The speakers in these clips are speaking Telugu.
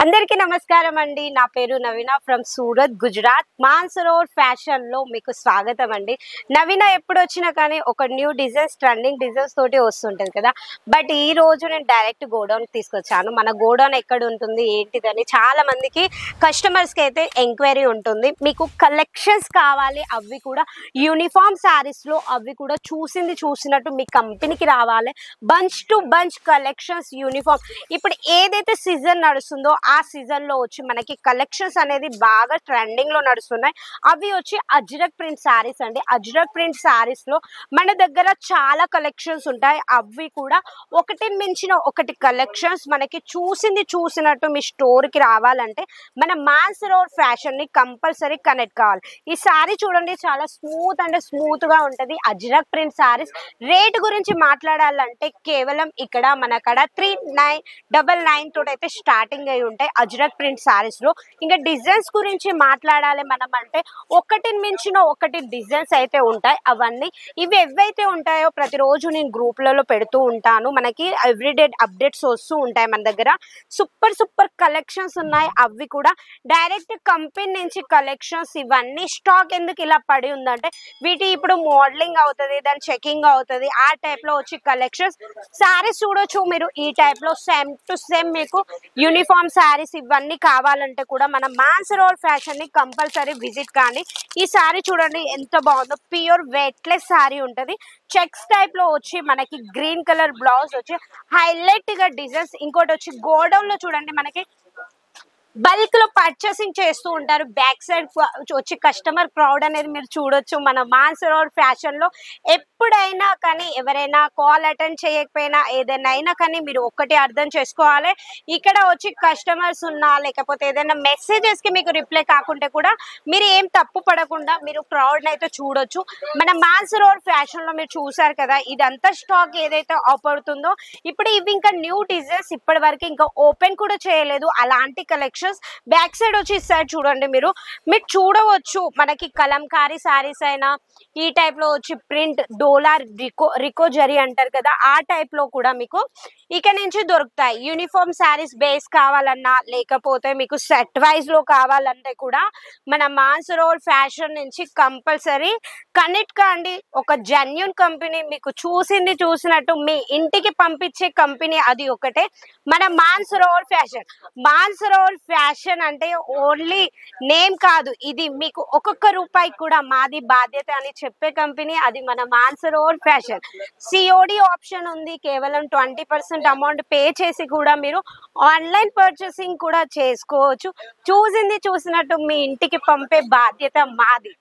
అందరికీ నమస్కారం అండి. నా పేరు నవీన ఫ్రమ్ సూరత్, గుజరాత్. మాన్సరోవర్ ఫ్యాషన్ లో మీకు స్వాగతం అండి. నవీన ఎప్పుడు వచ్చినా కానీ ఒక న్యూ డిజైన్స్, ట్రెండింగ్ డిజైన్స్ తోటి వస్తుంటది కదా. బట్ ఈ రోజు నేను డైరెక్ట్ గోడౌన్ తీసుకొచ్చాను. మన గోడౌన్ ఎక్కడ ఉంటుంది ఏంటిదని చాలా మందికి కస్టమర్స్ కి అయితే ఎంక్వైరీ ఉంటుంది. మీకు కలెక్షన్స్ కావాలి, అవి కూడా యూనిఫామ్ శారీస్ లో, అవి కూడా చూసినట్టు మీ కంపెనీకి రావాలి. Bunch to bunch collections uniform. ఇప్పుడు ఏదైతే సీజన్ నడుస్తుందో ఆ సీజన్ లో వచ్చి మనకి కలెక్షన్స్ అనేది బాగా ట్రెండింగ్ లో నడుస్తున్నాయి. అవి వచ్చి అజ్రక్ ప్రింట్ శారీస్ అండి. అజ్రక్ ప్రింట్ శారీస్ లో మన దగ్గర చాలా కలెక్షన్స్ ఉంటాయి. అవి కూడా ఒకటి మించిన ఒకటి కలెక్షన్స్ మనకి చూసినట్టు మీ స్టోర్ కి రావాలంటే మన మాన్సరోవర్ ఫ్యాషన్ ని కంపల్సరీ కనెక్ట్ కావాలి. ఈ శారీ చూడండి, చాలా స్మూత్ అంటే స్మూత్ గా ఉంటది. అజ్రక్ ప్రింట్ శారీస్ రేట్ గురించి మాట్లాడాలంటే కేవలం ఇక్కడ మనకడ 3999 తోటి అయితే స్టార్టింగ్ అయి ఉంటాయి అజ్రక్ ప్రింట్ శారీస్ లో. ఇంకా డిజైన్స్ గురించి మాట్లాడాలి మనం అంటే ఒకటి మించిన ఒకటి డిజైన్స్ అయితే ఉంటాయి. అవన్నీ ఇవి ఏవైతే ఉంటాయో ప్రతిరోజు నేను గ్రూప్లలో పెడుతూ ఉంటాను. మనకి ఎవ్రీడే అప్డేట్స్ వస్తూ ఉంటాయి. మన దగ్గర సూపర్ కలెక్షన్స్ ఉన్నాయి. అవి కూడా డైరెక్ట్ కంపెనీ నుంచి కలెక్షన్స్. ఇవన్నీ స్టాక్ ఎందుకు ఇలా పడి ఉందంటే వీటి ఇప్పుడు మోడలింగ్ అవుతుంది, దాని చెకింగ్ అవుతుంది. ఆ టైప్ లో వచ్చి కలెక్షన్స్ శారీస్ చూడొచ్చు మీరు. ఈ టైప్ లో సేమ్ టు సేమ్ మీకు యూనిఫామ్ శారీస్ ఇవన్నీ కావాలంటే కూడా మన మాన్సరోవర్ ఫ్యాషన్ ని కంపల్సరీ విజిట్ కానీ. ఈ శారీ చూడండి ఎంత బాగుందో. ప్యూర్ వెయిట్లెస్ శారీ ఉంటది. చెక్స్ టైప్ లో వచ్చి మనకి గ్రీన్ కలర్ బ్లౌజ్ వచ్చి హైలైట్ గా డిజైన్స్. ఇంకోటి వచ్చి గోడౌన్ లో చూడండి మనకి బల్క్ లో పర్చేసింగ్ చేస్తూ ఉంటారు. బ్యాక్ సైడ్ వచ్చి కస్టమర్ క్రౌడ్ అనేది మీరు చూడొచ్చు. మన మాన్సరోవర్ ఫ్యాషన్ లో ఎప్పుడైనా కానీ ఎవరైనా కాల్ అటెండ్ చేయకపోయినా ఏదైనా అయినా కానీ మీరు ఒక్కటి అర్థం చేసుకోవాలి, ఇక్కడ వచ్చి కస్టమర్స్ ఉన్నా లేకపోతే ఏదైనా మెసేజెస్ కి మీకు రిప్లై కాకుంటే కూడా మీరు ఏం తప్పు పడకుండా మీరు క్రౌడ్ అయితే చూడొచ్చు. మన మాన్సరోవర్ ఫ్యాషన్ లో మీరు చూసారు కదా, ఇదంతా స్టాక్ ఏదైతే అవుతుందో ఇప్పుడు ఇవి ఇంకా న్యూ డిజైన్స్ ఇప్పటి వరకు ఇంకా ఓపెన్ కూడా చేయలేదు. అలాంటి కలెక్షన్ బ్యాక్ సైడ్ వచ్చి సైడ్ చూడండి మీరు చూడవచ్చు. మనకి కలంకారీ శారీస్ అయినా ఈ టైప్ లో వచ్చి ప్రింట్ డోలార్ రికో జరీ అంటారు కదా, ఆ టైప్ లో కూడా మీకు ఇక నుంచి దొరుకుతాయి. యూనిఫామ్ శారీస్ బేస్ కావాలన్నా లేకపోతే మీకు సెట్ వైజ్ లో కావాలంటే కూడా మన మాన్సరోవర్ ఫ్యాషన్ నుంచి కంపల్సరీ కనెక్ట్ కాండి. ఒక జెన్యూన్ కంపెనీ, మీకు చూసినట్టు మీ ఇంటికి పంపించే కంపెనీ అది ఒకటే మన మాన్సరోవర్ ఫ్యాషన్. మాన్సరోవర్ ఫ్యాషన్ అంటే ఓన్లీ నేమ్ కాదు, ఇది మీకు ఒక్కొక్క రూపాయి కూడా మాది బాధ్యత అని చెప్పే కంపెనీ అది మన మాన్సరోవర్ ఫ్యాషన్. సిఓడి ఆప్షన్ ఉంది. కేవలం 20% అమౌంట్ పే చేసి కూడా మీరు ఆన్లైన్ పర్చేసింగ్ కూడా చేసుకోవచ్చు. చూసినట్టు మీ ఇంటికి పంపే బాధ్యత మాది.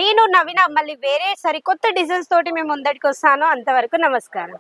నేను నవీన మళ్ళీ వేరే సరికొత్త డిజైన్స్ తోటి మేము ముందటికి వస్తాను. అంతవరకు నమస్కారం.